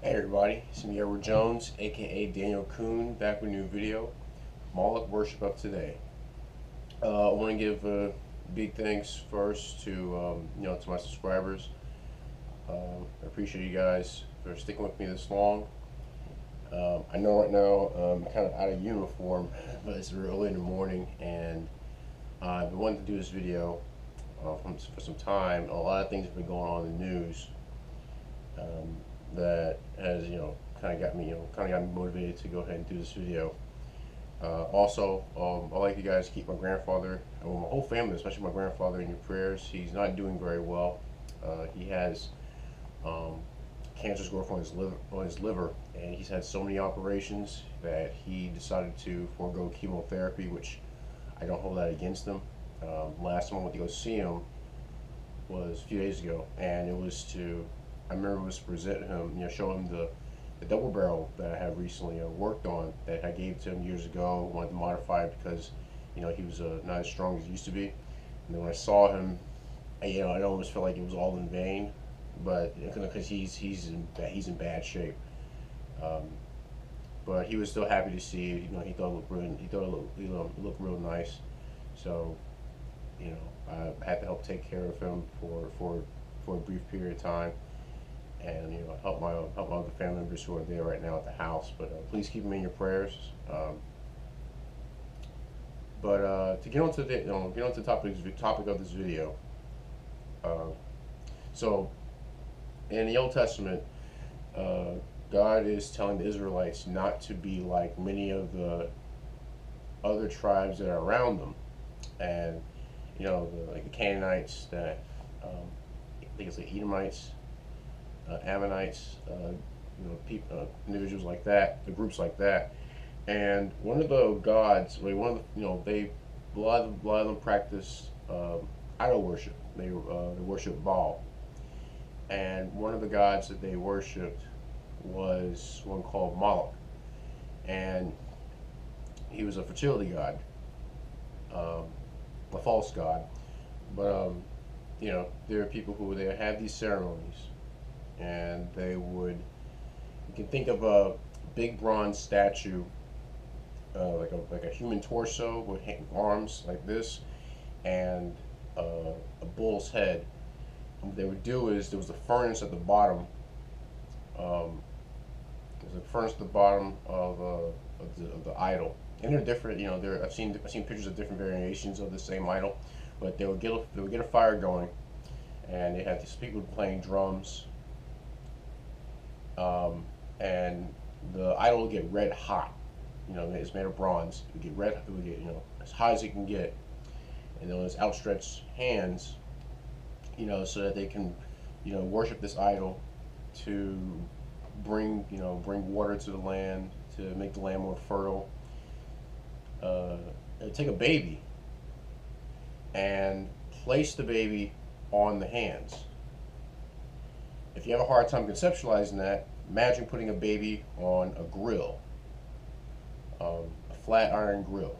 Hey everybody, it's me Edward Jones, aka Daniel Kuhn, back with a new video. Moloch worship of today. I want to give big thanks first to to my subscribers. I appreciate you guys for sticking with me this long. I know right now I'm kind of out of uniform, but it's early in the morning, and I've been wanting to do this video for some time. A lot of things have been going on in the news. That has kind of got me motivated to go ahead and do this video. Also, I'd like you guys to keep my grandfather and my whole family, especially my grandfather, in your prayers. He's not doing very well. He has cancer's growth on his liver, and he's had so many operations that he decided to forego chemotherapy, which I don't hold that against him. Last time I went to go see him was a few days ago, and I remember it was to present him, show him the double barrel that I have recently worked on that I gave to him years ago. Wanted to modify it because, he was not as strong as he used to be. And then when I saw him, I almost felt like it was all in vain, but because he's in bad shape. But he was still happy to see it. He thought it looked real nice. So, I had to help take care of him for a brief period of time, and help my other family members who are there right now at the house. But please keep them in your prayers. To get onto the topic of this video. So in the Old Testament, God is telling the Israelites not to be like many of the other tribes that are around them, and like the Canaanites, that I think it's the Edomites, Ammonites, individuals like that, the groups like that. And one of the gods, a lot of them practice idol worship. They worship Baal, and one of the gods that they worshipped was one called Moloch, and he was a fertility god, a false god. But there are people who they have these ceremonies, and you can think of a big bronze statue, like a human torso with arms like this, and a bull's head. And what they would do is there was a furnace at the bottom. There's a furnace at the bottom of the idol, and they're different. I've seen pictures of different variations of the same idol, but they would get a fire going, and they had these people playing drums, and the idol would get red hot. It's made of bronze. It would get red. It would get as high as it can get, and then with outstretched hands, so that they can worship this idol to bring water to the land, to make the land more fertile. Take a baby and place the baby on the hands. If you have a hard time conceptualizing that, imagine putting a baby on a grill, a flat iron grill.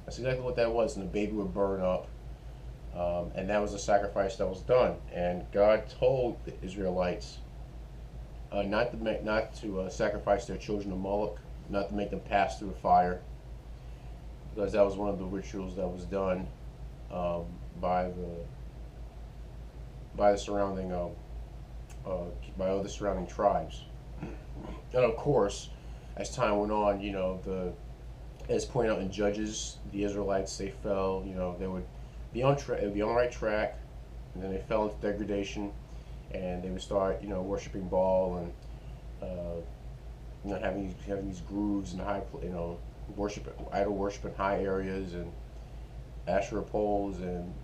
That's exactly what that was, and the baby would burn up, and that was the sacrifice that was done. And God told the Israelites not to sacrifice their children to Moloch, not to make them pass through the fire, because that was one of the rituals that was done by the surrounding by other surrounding tribes. And of course, as time went on, as pointed out in Judges, the Israelites, they fell. They would be on the right track, and then they fell into degradation, and they would start worshiping Baal, and having these grooves and idol worship in high areas, and Asherah poles, and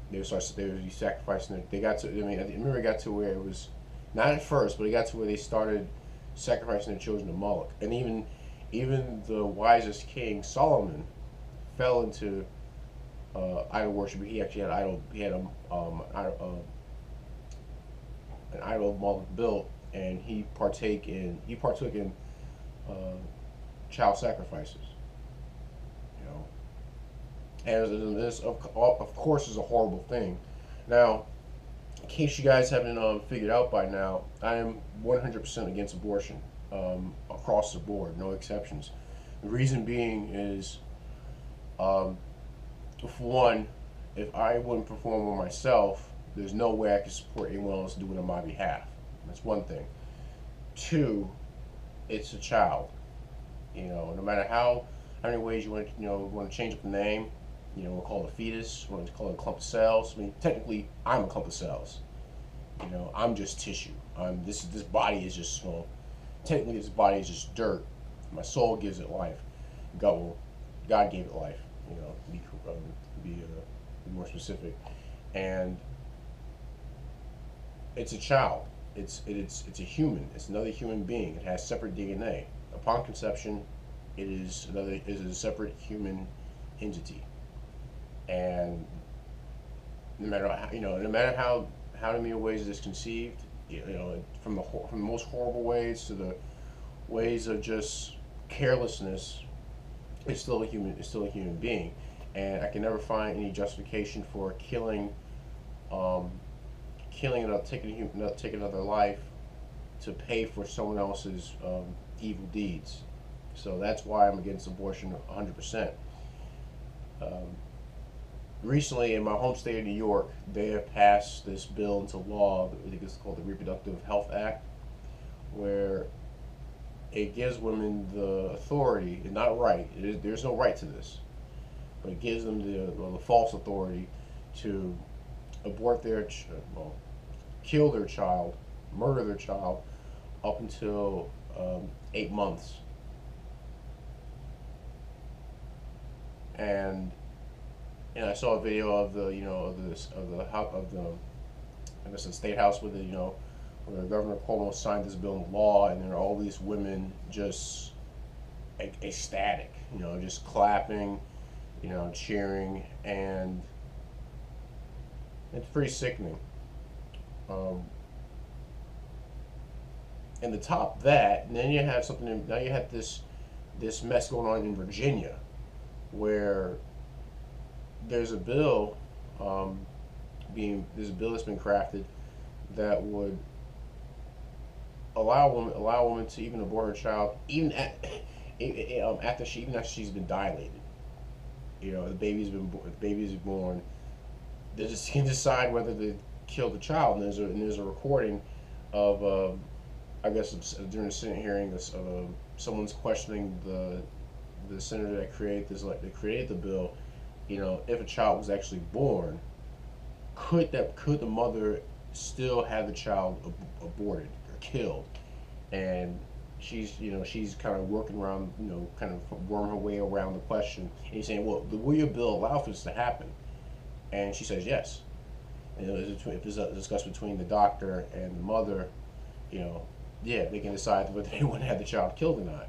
they would be sacrificing it. They got to, I remember it got to where it was, not at first, but it got to where they started sacrificing their children to Moloch. And even the wisest king, Solomon, fell into idol worship. He actually had an idol of Moloch built, and he partook in child sacrifices. And this, of course, is a horrible thing. Now, in case you guys haven't figured out by now, I am 100% against abortion, across the board, no exceptions. The reason being is, um, for one, if I wouldn't perform on myself, there's no way I could support anyone else doing it on my behalf. That's one thing. Two, it's a child. No matter how many ways you want to, want to change up the name, we'll call it a fetus, want to call it a clump of cells. I mean, technically, I'm a clump of cells. I'm just tissue. This body is just small. Technically, this body is just dirt. My soul gives it life. God gave it life. Be more specific, and it's a child. It's a human. It's another human being. It has separate DNA. Upon conception, it is a separate human entity, and no matter how many ways it's conceived, from the most horrible ways to the ways of just carelessness, it's still a human. It's still a human being, and I can never find any justification for killing another, taking another life to pay for someone else's evil deeds. So that's why I'm against abortion 100%. Recently, in my home state of New York, they have passed this bill into law. I think it's called the Reproductive Health Act, where it gives women the authority, and not right. There's no right to this, but it gives them the false authority to abort kill their child, murder their child, up until 8 months. And I saw a video of the I guess the state house where where Governor Cuomo signed this bill into law, and there are all these women just ecstatic, just clapping, cheering, and it's pretty sickening. And to top that, and then you have now you have this mess going on in Virginia, where there's a bill there's a bill that's been crafted that would allow a woman to even abort her child even after she's been dilated. The baby's born. They just can decide whether to kill the child, and there's a recording of I guess during the Senate hearing, someone's questioning the senator that created the bill. If a child was actually born, could the mother still have the child aborted or killed? And she's kind of working around, kind of worm her way around the question. And he's saying, well, will your bill allow for this to happen? And she says yes. And if there's a discussion between the doctor and the mother, yeah, they can decide whether they want to have the child killed or not.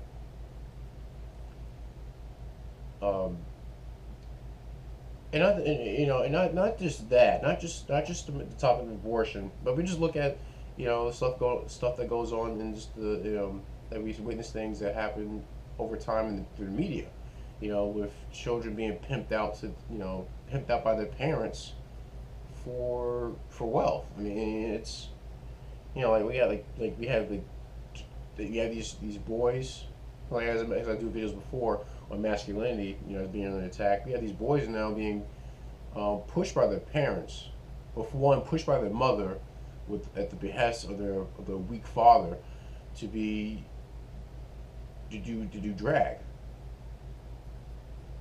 And not just that, not just the topic of abortion, but we just look at stuff that goes on in just that we witness things that happen over time through the media, with children being pimped out by their parents for wealth. I mean, it's we have these boys, as I do videos before on masculinity, being under attack. We have these boys now being pushed by their parents, or for one, pushed by their mother, at the behest of their weak father, to do drag.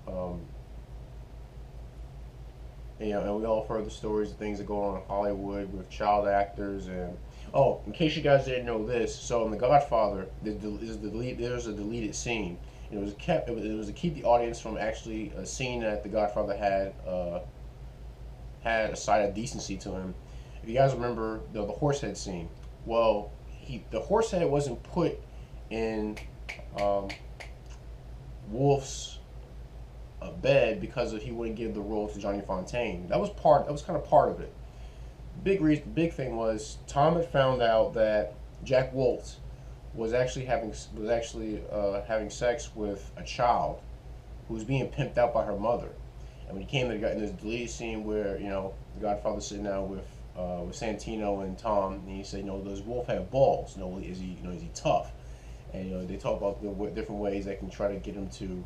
And we all have heard the stories of things that go on in Hollywood with child actors. And in case you guys didn't know this, so in The Godfather, there's a deleted scene. It was to keep the audience from actually seeing that The Godfather had a side of decency to him. If you guys remember the horsehead scene, well, the horsehead wasn't put in Wolf's bed because he wouldn't give the role to Johnny Fontaine. That was kind of part of it. Big thing was Tom had found out that Jack Wolf was actually having sex with a child who was being pimped out by her mother. And when he came to in this deleted scene where the Godfather's sitting down with with Santino and Tom, and he said, does Wolf have balls? Is he tough? And they talk about the different ways they can try to get him to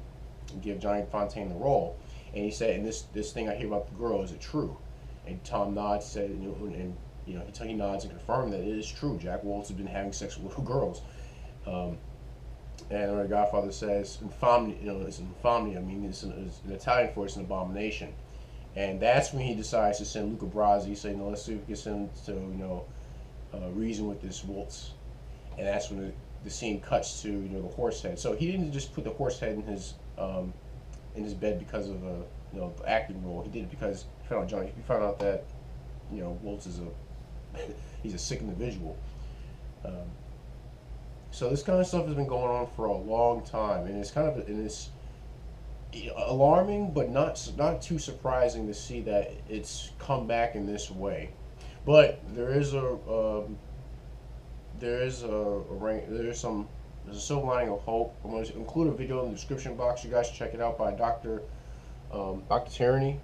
give Johnny Fontaine the role. And he said, and this thing I hear about the girl, is it true? And Tom nods, said, he nods and confirmed that it is true. Jack Woltz has been having sex with little girls. And the Godfather says, infamy, it's infamy. I mean, it's an Italian for it's an abomination. And that's when he decides to send Luca Brasi, saying, let's see if we can send him to, reason with this Woltz. And that's when the scene cuts to, the horse head. So he didn't just put the horse head in his bed because of the acting role. He did it because he found out that, Woltz is he's a sick individual. So this kind of stuff has been going on for a long time, and it's alarming, but not too surprising to see that it's come back in this way. But there's a silver lining of hope. I'm going to include a video in the description box. You guys should check it out by Dr. Tyranny.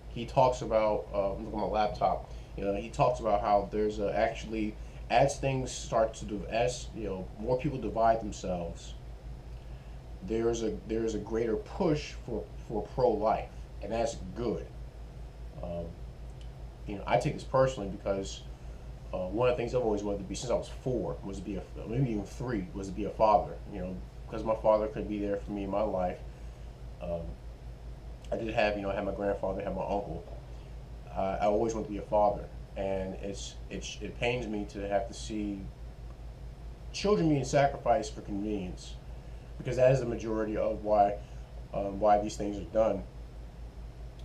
He talks about I'm looking at my laptop. He talks about how there's actually, as things start to more people divide themselves, there's a greater push for pro-life, and that's good. I take this personally because one of the things I've always wanted to be since I was 4 was to be maybe even 3 was to be a father. Because my father couldn't be there for me in my life. I did have I had my grandfather, I had my uncle. I always wanted to be a father, and it pains me to have to see children being sacrificed for convenience, because that is the majority of why these things are done,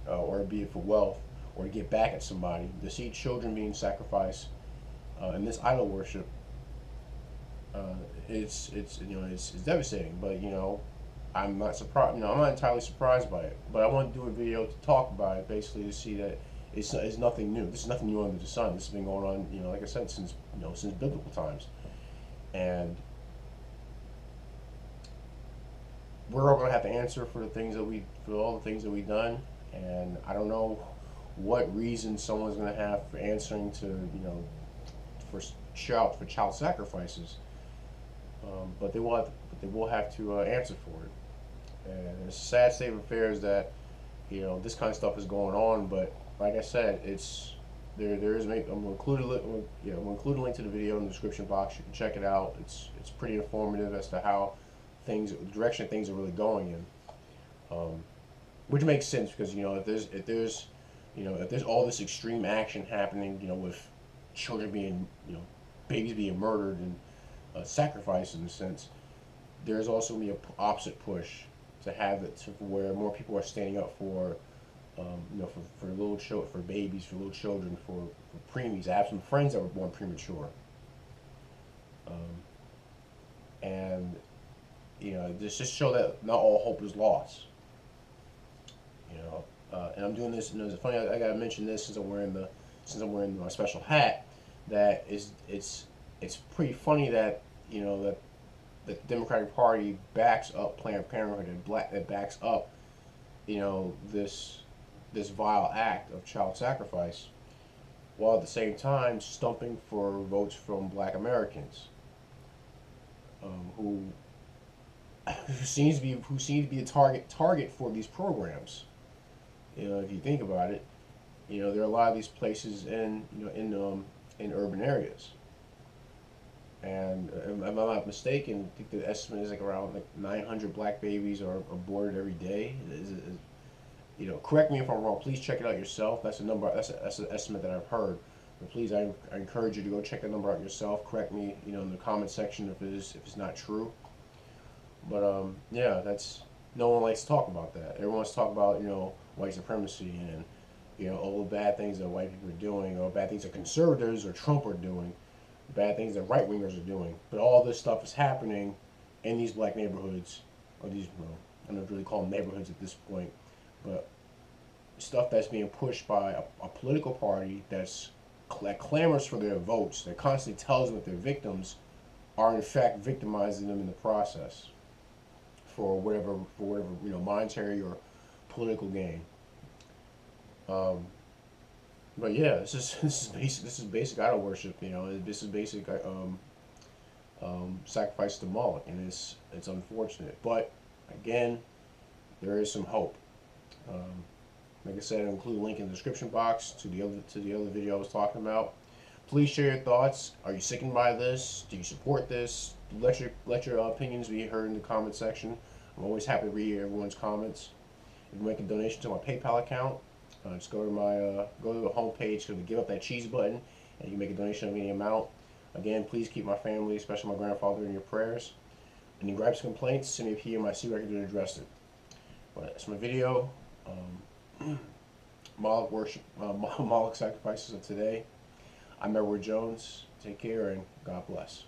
or be it for wealth or to get back at somebody. To see children being sacrificed in this idol worship, it's devastating. But I'm not surprised. I'm not entirely surprised by it. But I want to do a video to talk about it, basically to see that it's nothing new. This is nothing new under the sun. This has been going on, like I said, since biblical times, and we're all gonna have to answer for all the things that we've done. And I don't know what reason someone's gonna have for answering to for child sacrifices, but they will have to answer for it. And it's a sad state of affairs that this kind of stuff is going on. But like I said, there is. I'm gonna include a link to the video in the description box. You can check it out. It's pretty informative as to how the direction things are really going in, which makes sense because if there's all this extreme action happening, with children being babies being murdered and sacrificed in a sense, there's also going to be an opposite push to have it to where more people are standing up for for little children, for babies, for little children, for preemies. I have some friends that were born premature, and this just show that not all hope is lost. And I'm doing this. It's funny. I gotta mention this since I'm wearing my special hat. That it's pretty funny that that the Democratic Party backs up Planned Parenthood and backs up this vile act of child sacrifice, while at the same time stumping for votes from Black Americans, who seems to be a target for these programs. If you think about it, there are a lot of these places in urban areas, and if I'm not mistaken, I think the estimate is around 900 black babies are aborted every day. Correct me if I'm wrong. Please check it out yourself. That's a number. That's an estimate that I've heard. But please, I encourage you to go check that number out yourself. Correct me, in the comment section if it's not true. But yeah, no one likes to talk about that. Everyone wants to talk about white supremacy and all the bad things that white people are doing, or bad things that conservatives or Trump are doing, bad things that right wingers are doing. But all this stuff is happening in these black neighborhoods, or these I don't really call them neighborhoods at this point, but stuff that's being pushed by a political party that clamors for their votes, that constantly tells them that their victims are in fact victimizing them in the process for whatever monetary or political gain. But yeah, this is basic idol worship. You know, this is basic sacrifice to Moloch, and it's unfortunate. But again, there is some hope. Um, like I said, I'll include a link in the description box to the other video I was talking about. Please share your thoughts. Are you sickened by this? Do you support this? Let your opinions be heard in the comment section. I'm always happy to read everyone's comments. If you make a donation to my PayPal account, just go to my go to the home page, go to the give up that cheese button, and you can make a donation of any amount. Again, please keep my family, especially my grandfather, in your prayers. Any gripes, complaints, send me a PM. I see where I can address it. But that's my video. Moloch worship, Moloch sacrifices of today. I'm Edward Jones. Take care and God bless.